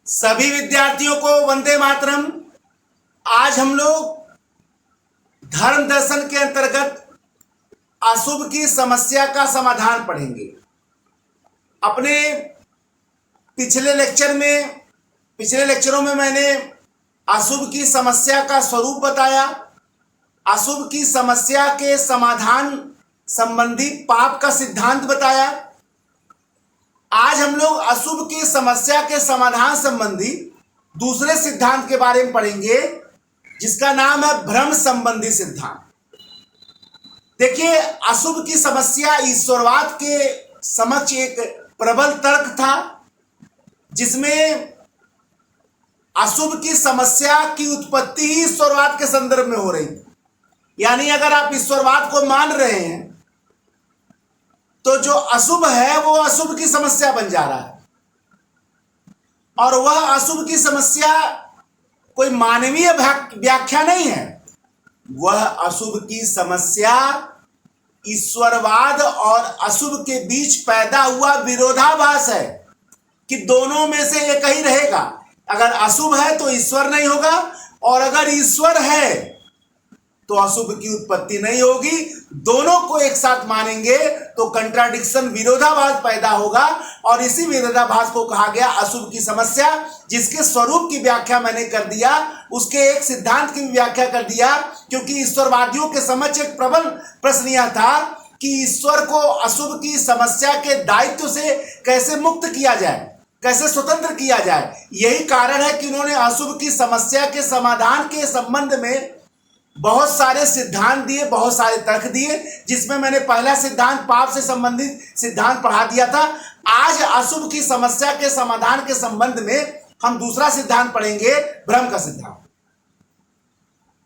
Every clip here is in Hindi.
सभी विद्यार्थियों को वंदे मातरम। आज हम लोग धर्म दर्शन के अंतर्गत अशुभ की समस्या का समाधान पढ़ेंगे। अपने पिछले लेक्चरों में मैंने अशुभ की समस्या का स्वरूप बताया, अशुभ की समस्या के समाधान संबंधी पाप का सिद्धांत बताया। आज हम लोग अशुभ की समस्या के समाधान संबंधी दूसरे सिद्धांत के बारे में पढ़ेंगे, जिसका नाम है भ्रम संबंधी सिद्धांत। देखिए, अशुभ की समस्या ईश्वरवाद के समक्ष एक प्रबल तर्क था, जिसमें अशुभ की समस्या की उत्पत्ति ही ईश्वरवाद के संदर्भ में हो रही थी। यानी अगर आप ईश्वरवाद को मान रहे हैं तो जो अशुभ है वो अशुभ की समस्या बन जा रहा है, और वह अशुभ की समस्या कोई मानवीय व्याख्या नहीं है। वह अशुभ की समस्या ईश्वरवाद और अशुभ के बीच पैदा हुआ विरोधाभास है कि दोनों में से एक ही रहेगा। अगर अशुभ है तो ईश्वर नहीं होगा, और अगर ईश्वर है तो अशुभ की उत्पत्ति नहीं होगी। दोनों को एक साथ मानेंगे तो कंट्राडिक्शन, विरोधाभास पैदा होगा, और इसी विरोधाभास को कहा गया अशुभ की समस्या, जिसके स्वरूप की व्याख्या मैंने कर दिया, उसके एक सिद्धांत की व्याख्या कर दिया। क्योंकि ईश्वरवादियों के समक्ष एक प्रबल प्रश्न यह था कि ईश्वर को अशुभ की समस्या के दायित्व से कैसे मुक्त किया जाए, कैसे स्वतंत्र किया जाए। यही कारण है कि उन्होंने अशुभ की समस्या के समाधान के संबंध में बहुत सारे सिद्धांत दिए, बहुत सारे तर्क दिए, जिसमें मैंने पहला सिद्धांत पाप से संबंधित सिद्धांत पढ़ा दिया था। आज अशुभ की समस्या के समाधान के संबंध में हम दूसरा सिद्धांत पढ़ेंगे, भ्रम का सिद्धांत।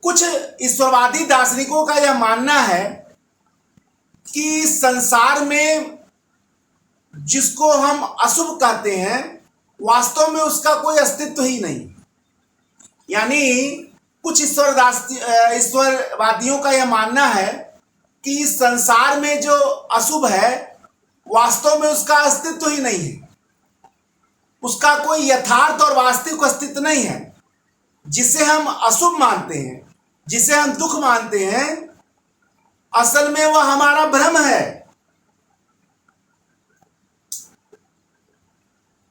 कुछ ईश्वरवादी दार्शनिकों का यह मानना है कि संसार में जिसको हम अशुभ कहते हैं, वास्तव में उसका कोई अस्तित्व ही नहीं। यानी कुछ ईश्वरवादियों का यह मानना है कि संसार में जो अशुभ है, वास्तव में उसका अस्तित्व ही नहीं है, उसका कोई यथार्थ और वास्तविक अस्तित्व नहीं है। जिसे हम अशुभ मानते हैं, जिसे हम दुख मानते हैं, असल में वह हमारा भ्रम है।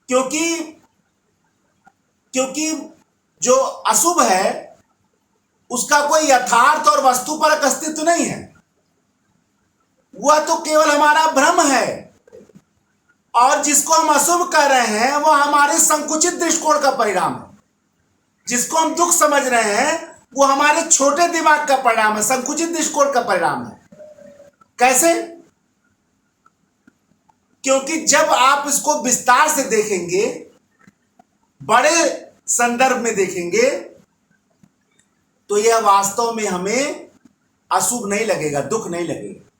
क्योंकि जो अशुभ है उसका कोई यथार्थ और वस्तुपरक अस्तित्व नहीं है, वह तो केवल हमारा भ्रम है। और जिसको हम अशुभ कह रहे हैं वह हमारे संकुचित दृष्टिकोण का परिणाम है। जिसको हम दुख समझ रहे हैं वो हमारे छोटे दिमाग का परिणाम है, संकुचित दृष्टिकोण का परिणाम है। कैसे? क्योंकि जब आप इसको विस्तार से देखेंगे, बड़े संदर्भ में देखेंगे, तो यह वास्तव में हमें अशुभ नहीं लगेगा, दुख नहीं लगेगा।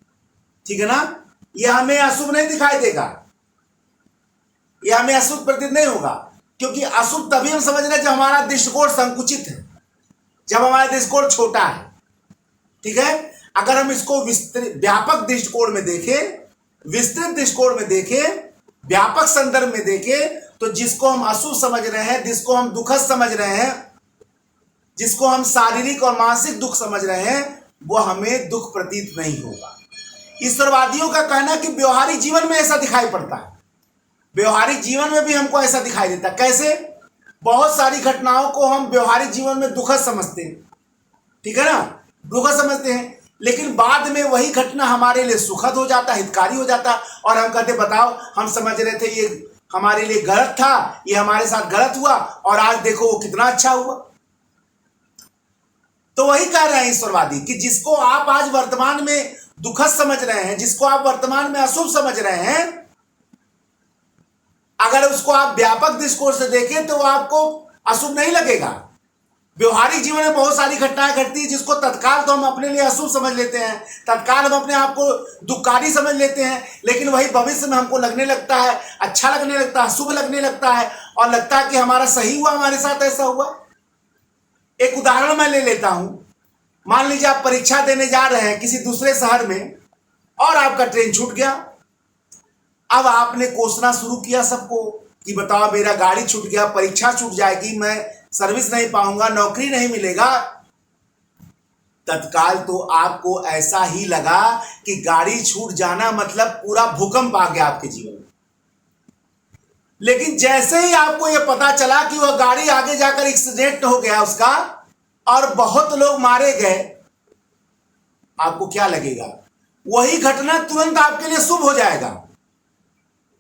ठीक है ना? यह हमें अशुभ नहीं दिखाई देगा, यह हमें अशुभ प्रतीत नहीं होगा। क्योंकि अशुभ तभी हम समझ रहे हैं जब हमारा दृष्टिकोण संकुचित है, जब हमारा दृष्टिकोण छोटा है। ठीक है? अगर हम इसको व्यापक दृष्टिकोण में देखें, विस्तृत दृष्टिकोण में देखें, व्यापक संदर्भ में देखें, तो जिसको हम अशुभ समझ रहे हैं, जिसको हम दुखद समझ रहे हैं, जिसको हम शारीरिक और मानसिक दुख समझ रहे हैं, वो हमें दुख प्रतीत नहीं होगा। ईश्वरवादियों का कहना कि व्यवहारिक जीवन में ऐसा दिखाई पड़ता है, व्यवहारिक जीवन में भी हमको ऐसा दिखाई देता है। कैसे? बहुत सारी घटनाओं को हम व्यवहारिक जीवन में दुखद समझते हैं, ठीक है ना, दुखद समझते हैं, लेकिन बाद में वही घटना हमारे लिए सुखद हो जाता, हितकारी हो जाता, और हम कहते बताओ, हम समझ रहे थे ये हमारे लिए गलत था, ये हमारे साथ गलत हुआ, और आज देखो वो कितना अच्छा हुआ। तो वही कह रहे हैं ईश्वरवादी कि जिसको आप आज वर्तमान में दुखद समझ रहे हैं, जिसको आप वर्तमान में अशुभ समझ रहे हैं, अगर उसको आप व्यापक दृष्टिकोण से देखें तो वो आपको अशुभ नहीं लगेगा। व्यवहारिक जीवन में बहुत सारी घटनाएं घटती है जिसको तत्काल तो हम अपने लिए अशुभ समझ लेते हैं, तत्काल हम अपने आप को दुखकारी समझ लेते हैं, लेकिन वही भविष्य में हमको लगने लगता है, अच्छा लगने लगता है, शुभ लगने लगता है, और लगता है कि हमारा सही हुआ, हमारे साथ ऐसा हुआ। एक उदाहरण मैं ले लेता हूं। मान लीजिए आप परीक्षा देने जा रहे हैं किसी दूसरे शहर में, और आपका ट्रेन छूट गया। अब आपने कोसना शुरू किया सबको कि बताओ मेरा गाड़ी छूट गया, परीक्षा छूट जाएगी, मैं सर्विस नहीं पाऊंगा, नौकरी नहीं मिलेगा, तत्काल तो आपको ऐसा ही लगा कि गाड़ी छूट जाना मतलब पूरा भूकंप आ गया आपके जीवन में। लेकिन जैसे ही आपको यह पता चला कि वह गाड़ी आगे जाकर एक्सीडेंट हो गया उसका और बहुत लोग मारे गए, आपको क्या लगेगा? वही घटना तुरंत आपके लिए शुभ हो जाएगा।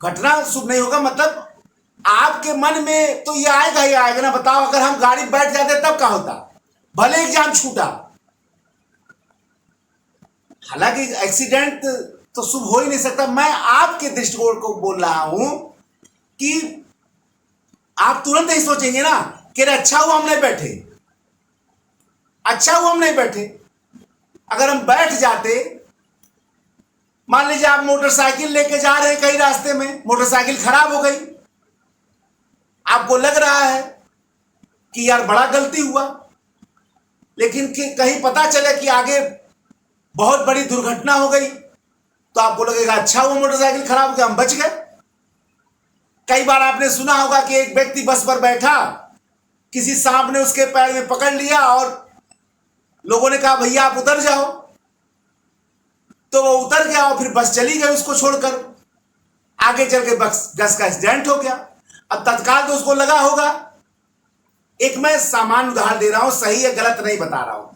घटना शुभ नहीं होगा मतलब आपके मन में तो ये आएगा ही आएगा ना। बताओ अगर हम गाड़ी बैठ जाते तब क्या होता? भले एग्जाम छूटा, हालांकि एक्सीडेंट तो शुभ हो ही नहीं सकता। मैं आपके दृष्टिकोण को बोल रहा हूं कि आप तुरंत ही सोचेंगे ना कि अच्छा हुआ हम नहीं बैठे, अच्छा हुआ हम नहीं बैठे। अगर हम बैठ जाते, मान लीजिए आप मोटरसाइकिल लेके जा रहे हैं कहीं रास्ते में, मोटरसाइकिल खराब हो गई, आपको लग रहा है कि यार बड़ा गलती हुआ, लेकिन कहीं पता चले कि आगे बहुत बड़ी दुर्घटना हो गई, तो आपको लगेगा अच्छा हुआ मोटरसाइकिल खराब हो गया, हम बच गए। कई बार आपने सुना होगा कि एक व्यक्ति बस पर बैठा, किसी सांप ने उसके पैर में पकड़ लिया और लोगों ने कहा भैया आप उतर जाओ, तो वो उतर गया और फिर बस चली गई उसको छोड़कर। आगे चल के बस का एक्सीडेंट हो गया। अब तत्काल तो उसको लगा होगा, एक मैं सामान्य उदाहरण दे रहा हूं, सही है गलत नहीं बता रहा हूं।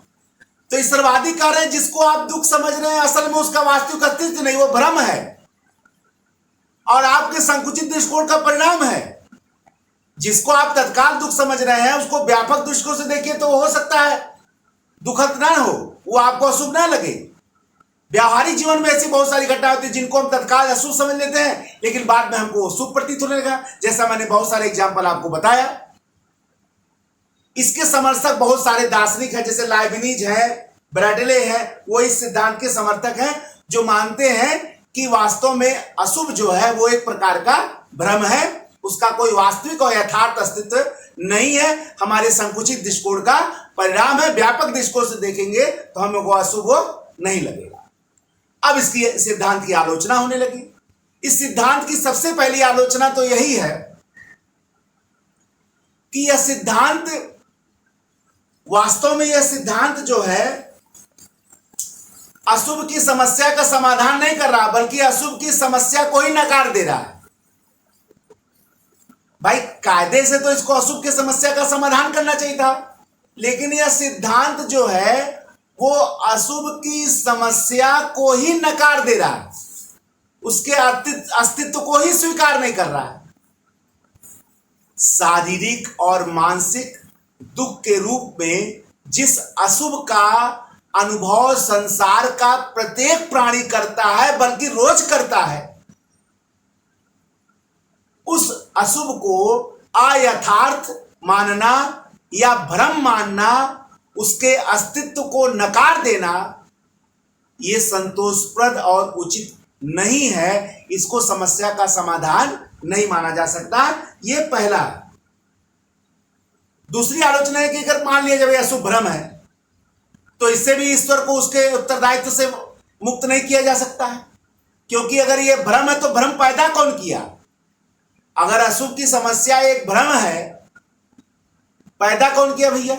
तो ईश्वरवादी कह रहे हैं जिसको आप दुख समझ रहे हैं असल में उसका वास्तविक अस्तित्व नहीं, वो भ्रम है और आपके संकुचित दृष्टिकोण का परिणाम है। जिसको आप तत्काल दुख समझ रहे हैं उसको व्यापक दृष्टिकोण से देखिए तो हो सकता है दुखद ना हो, वो आपको अशुभ ना लगे। व्यावहारिक जीवन में ऐसी बहुत सारी घटनाएं होती है जिनको हम तत्काल अशुभ समझ लेते हैं, लेकिन बाद में हमको शुभ प्रतीत होने लगा, जैसा मैंने बहुत सारे एग्जाम्पल आपको बताया। इसके समर्थक बहुत सारे दार्शनिक हैं, जैसे लाइबनिज है, ब्रैडले है, वो इस सिद्धांत के समर्थक हैं जो मानते हैं कि वास्तव में अशुभ जो है वो एक प्रकार का भ्रम है, उसका कोई वास्तविक और यथार्थ अस्तित्व नहीं है, हमारे संकुचित दृष्टिकोण का परिणाम है। व्यापक दृष्टिकोण से देखेंगे तो हमें वो अशुभ नहीं लगेगा। अब इसकी सिद्धांत की आलोचना होने लगी। इस सिद्धांत की सबसे पहली आलोचना तो यही है कि यह सिद्धांत वास्तव में यह सिद्धांत जो है अशुभ की समस्या का समाधान नहीं कर रहा, बल्कि अशुभ की समस्या को ही नकार दे रहा है। भाई कायदे से तो इसको अशुभ की समस्या का समाधान करना चाहिए था, लेकिन यह सिद्धांत जो है वो अशुभ की समस्या को ही नकार दे रहा है, उसके अस्तित्व को ही स्वीकार नहीं कर रहा है। शारीरिक और मानसिक दुख के रूप में जिस अशुभ का अनुभव संसार का प्रत्येक प्राणी करता है, बल्कि रोज करता है, उस अशुभ को अयथार्थ मानना या भ्रम मानना, उसके अस्तित्व को नकार देना, यह संतोषप्रद और उचित नहीं है। इसको समस्या का समाधान नहीं माना जा सकता। यह पहला। दूसरी आलोचना है कि अगर मान लिया जब यह अशुभ भ्रम है तो इससे भी ईश्वर को उसके उत्तरदायित्व से मुक्त नहीं किया जा सकता है, क्योंकि अगर यह भ्रम है तो भ्रम पैदा कौन किया? अगर अशुभ की समस्या एक भ्रम है, पैदा कौन किया भैया?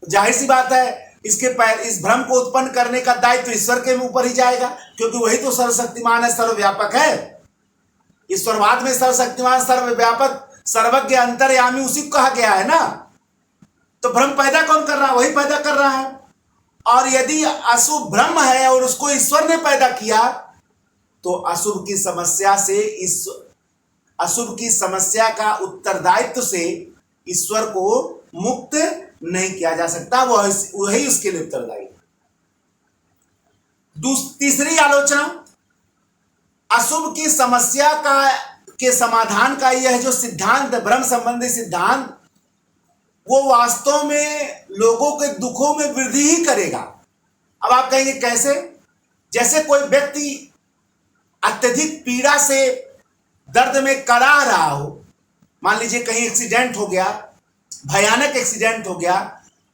जाहिर सी बात है इस भ्रम को उत्पन्न करने का दायित्व ईश्वर के ऊपर ही जाएगा, क्योंकि वही तो सर्वशक्तिमान है, सर्वव्यापक है। ईश्वरवाद में सर्वशक्तिमान, सर्वव्यापक, सर्वज्ञ, अंतर्यामी उसी को कहा गया है ना। तो भ्रम पैदा कौन कर रहा है? वही पैदा कर रहा है। और यदि अशुभ भ्रम है और उसको ईश्वर ने पैदा किया, तो अशुभ की समस्या से अशुभ की समस्या का उत्तरदायित्व से ईश्वर को मुक्त नहीं किया जा सकता, वही उसके लिए उत्तरदायी। तीसरी आलोचना, अशुभ की समस्या के समाधान का यह जो सिद्धांत, भ्रम संबंधी सिद्धांत, वो वास्तव में लोगों के दुखों में वृद्धि ही करेगा। अब आप कहेंगे कैसे? जैसे कोई व्यक्ति अत्यधिक पीड़ा से, दर्द में करा रहा हो, मान लीजिए कहीं एक्सीडेंट हो गया, भयानक एक्सीडेंट हो गया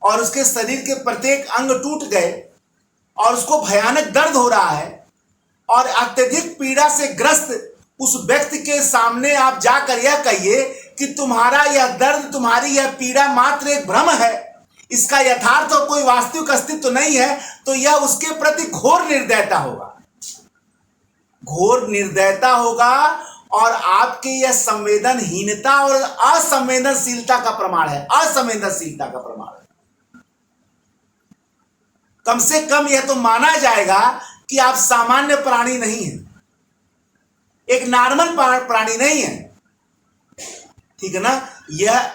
और उसके शरीर के प्रत्येक अंग टूट गए और उसको भयानक दर्द हो रहा है और अत्यधिक पीड़ा से ग्रस्त उस व्यक्ति के सामने आप जाकर यह कहिए कि तुम्हारा यह दर्द, तुम्हारी यह पीड़ा मात्र एक भ्रम है, इसका यथार्थ और कोई वास्तविक अस्तित्व नहीं है, तो यह उसके प्रति घोर निर्दयता होगा, घोर निर्दयता होगा। और आपकी यह संवेदनहीनता और असंवेदनशीलता का प्रमाण है, असंवेदनशीलता का प्रमाण है। कम से कम यह तो माना जाएगा कि आप सामान्य प्राणी नहीं हैं, एक नॉर्मल प्राणी नहीं है, ठीक है ना। यह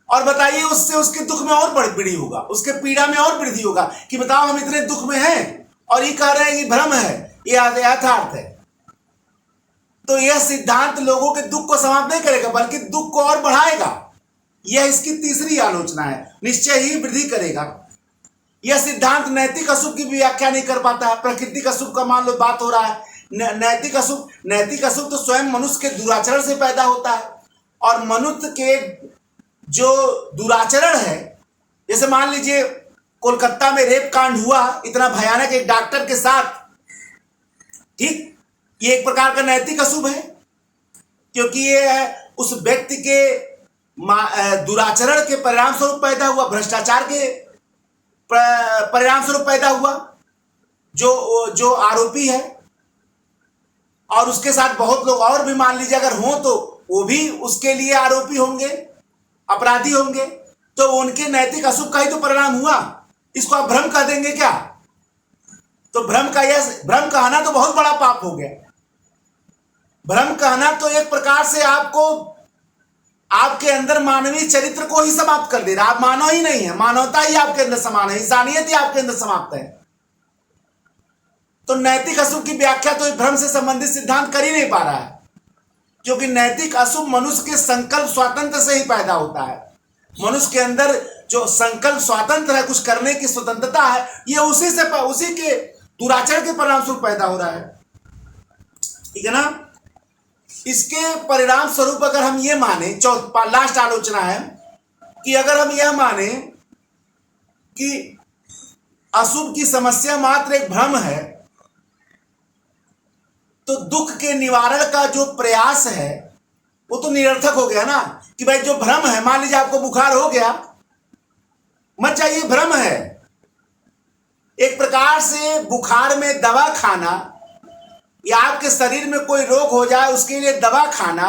और बताइए, उससे उसके दुख में और बढ़ी होगा, उसके पीड़ा में और वृद्धि होगा कि बताओ हम इतने दुख में हैं और ये कह रहे हैं कि भ्रम है, ये यथार्थ है। तो यह सिद्धांत लोगों के दुख को समाप्त नहीं करेगा, बल्कि दुख को और बढ़ाएगा। यह इसकी तीसरी आलोचना है, निश्चय ही वृद्धि करेगा। यह सिद्धांत नैतिक अशुभ की व्याख्या नहीं कर पाता है। प्राकृतिक अशुभ का मान लो बात हो रहा है, नैतिक अशुभ तो स्वयं मनुष्य के दुराचरण से पैदा होता है। और मनुष्य के जो दुराचरण है, जैसे मान लीजिए कोलकाता में रेप कांड हुआ, इतना भयानक, एक डॉक्टर के साथ, ठीक, ये एक प्रकार का नैतिक अशुभ है, क्योंकि ये उस व्यक्ति के दुराचरण के परिणाम स्वरूप पैदा हुआ, भ्रष्टाचार के परिणाम स्वरूप पैदा हुआ। जो आरोपी है और उसके साथ बहुत लोग और भी मान लीजिए अगर हों तो वो भी उसके लिए आरोपी होंगे, अपराधी होंगे, तो उनके नैतिक अशुभ का ही तो परिणाम हुआ। इसको आप भ्रम कह देंगे क्या? तो भ्रम कहना तो बहुत बड़ा पाप हो गया। भ्रम कहना तो एक प्रकार से आपके अंदर मानवीय चरित्र को ही समाप्त कर दे रहा। आप मानव ही नहीं है, मानवता ही आपके अंदर समान है, इंसानियत ही आपके अंदर समाप्त है। तो नैतिक अशुभ की व्याख्या तो भ्रम से संबंधित सिद्धांत कर ही नहीं पा रहा है, क्योंकि नैतिक अशुभ मनुष्य के संकल्प स्वातंत्र से ही पैदा होता है। मनुष्य के अंदर जो संकल्प स्वातंत्र है, कुछ करने की स्वतंत्रता है, ये उसी के दुराचरण के परिणाम स्वरूप पैदा हो रहा है, ठीक है ना। इसके परिणाम स्वरूप अगर हम ये माने, लास्ट आलोचना है कि अगर हम यह माने कि अशुभ की समस्या मात्र एक भ्रम है, तो दुख के निवारण का जो प्रयास है वो तो निरर्थक हो गया ना। कि भाई जो भ्रम है, मान लीजिए आपको बुखार हो गया, मत जाइए, भ्रम है। एक प्रकार से बुखार में दवा खाना या आपके शरीर में कोई रोग हो जाए उसके लिए दवा खाना,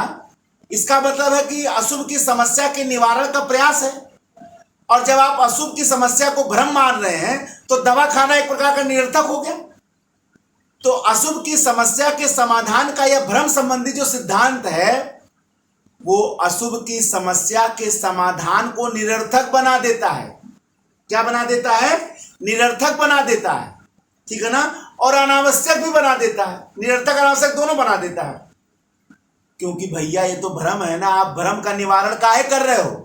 इसका मतलब है कि अशुभ की समस्या के निवारण का प्रयास है। और जब आप अशुभ की समस्या को भ्रम मान रहे हैं तो दवा खाना एक प्रकार का निरर्थक हो गया। तो अशुभ की समस्या के समाधान का यह भ्रम संबंधी जो सिद्धांत है, वो अशुभ की समस्या के समाधान को निरर्थक बना देता है। क्या बना देता है? निरर्थक बना देता है, ठीक है ना। और अनावश्यक भी बना देता है, निरर्थक अनावश्यक दोनों बना देता है। क्योंकि भैया ये तो भ्रम है ना, आप भ्रम का निवारण काहे कर रहे हो?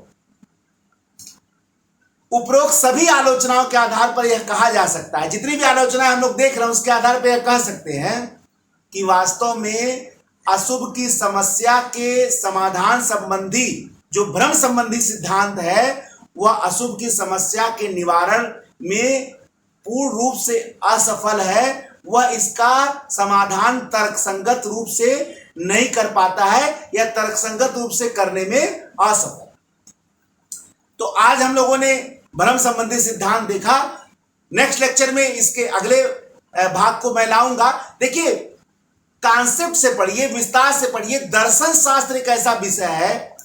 उपरोक्त सभी आलोचनाओं के आधार पर यह कहा जा सकता है, जितनी भी आलोचनाएं हम लोग देख रहे हैं उसके आधार पर यह कह सकते हैं कि वास्तव में अशुभ की समस्या के समाधान संबंधी जो भ्रम संबंधी सिद्धांत है, वह अशुभ की समस्या के निवारण में पूर्ण रूप से असफल है। वह इसका समाधान तर्कसंगत रूप से नहीं कर पाता है या तर्कसंगत रूप से करने में असफल। तो आज हम लोगों ने भ्रम संबंधी सिद्धांत देखा। नेक्स्ट लेक्चर में इसके अगले भाग को मैं लाऊंगा। देखिए, कॉन्सेप्ट से पढ़िए, विस्तार से पढ़िए। दर्शन शास्त्र एक ऐसा विषय है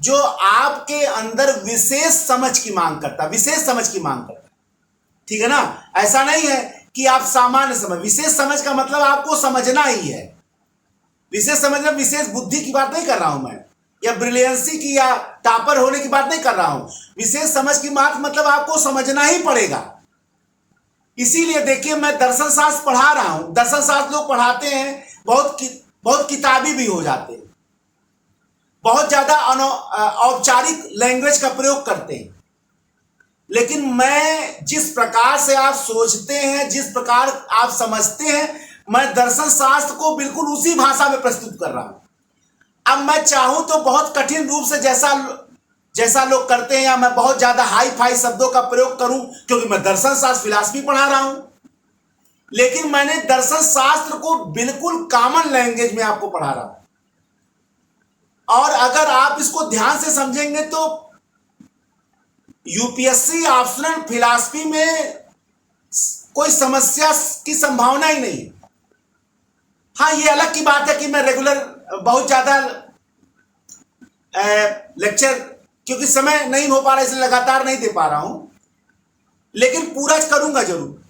जो आपके अंदर विशेष समझ की मांग करता है, विशेष समझ की मांग करता है, ठीक है ना। ऐसा नहीं है कि आप सामान्य समझ, विशेष समझ का मतलब आपको समझना ही है। विशेष समझ में विशेष बुद्धि की बात नहीं कर रहा हूं मैं, या ब्रिलियंसी की या टॉपर होने की बात नहीं कर रहा हूं। विशेष समझ की बात मतलब आपको समझना ही पड़ेगा। इसीलिए देखिए, मैं दर्शन शास्त्र पढ़ा रहा हूं। दर्शन शास्त्र लोग पढ़ाते हैं, बहुत किताबी भी हो जाते हैं, बहुत ज्यादा औपचारिक लैंग्वेज का प्रयोग करते हैं। लेकिन मैं जिस प्रकार से आप सोचते हैं, जिस प्रकार आप समझते हैं, मैं दर्शन शास्त्र को बिल्कुल उसी भाषा में प्रस्तुत कर रहा हूं। अब मैं चाहूं तो बहुत कठिन रूप से जैसा लोग करते हैं, या मैं बहुत ज्यादा हाई फाई शब्दों का प्रयोग करूं, क्योंकि मैं दर्शन शास्त्र फिलॉसफी पढ़ा रहा हूं। लेकिन मैंने दर्शन शास्त्र को बिल्कुल कॉमन लैंग्वेज में आपको पढ़ा रहा हूं। और अगर आप इसको ध्यान से समझेंगे तो यूपीएससी ऑप्शनल फिलॉसफी में कोई समस्या की संभावना ही नहीं। हाँ, ये अलग की बात है कि मैं रेगुलर बहुत ज्यादा लेक्चर, क्योंकि समय नहीं हो पा रहा इसलिए लगातार नहीं दे पा रहा हूं, लेकिन पूरा करूंगा जरूर,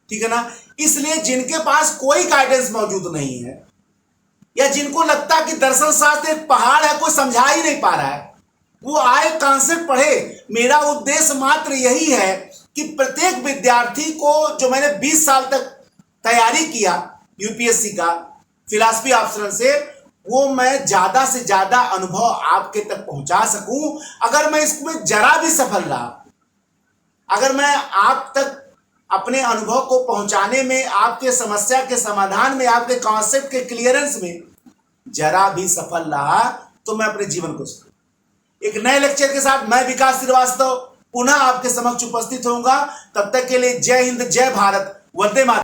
ठीक है ना। इसलिए जिनके पास कोई गाइडेंस मौजूद नहीं है या जिनको लगता कि दर्शन शास्त्र एक पहाड़ है, कोई समझा ही नहीं पा रहा है, वो आए कॉन्सेप्ट पढ़े। मेरा उद्देश्य मात्र यही है कि प्रत्येक विद्यार्थी को, जो मैंने 20 साल तक तैयारी किया यूपीएससी का फिलॉसफी ऑप्शनल से, वो मैं ज्यादा से ज्यादा अनुभव आपके तक पहुंचा सकूं। अगर मैं इसमें जरा भी सफल रहा, अगर मैं आप तक अपने अनुभव को पहुंचाने में, आपके समस्या के समाधान में, आपके कॉन्सेप्ट के क्लियरेंस में जरा भी सफल रहा, तो मैं अपने जीवन को एक नए लेक्चर के साथ मैं विकास श्रीवास्तव पुनः आपके समक्ष उपस्थित होऊंगा। तब तक के लिए जय हिंद, जय भारत, वंदे मातरम।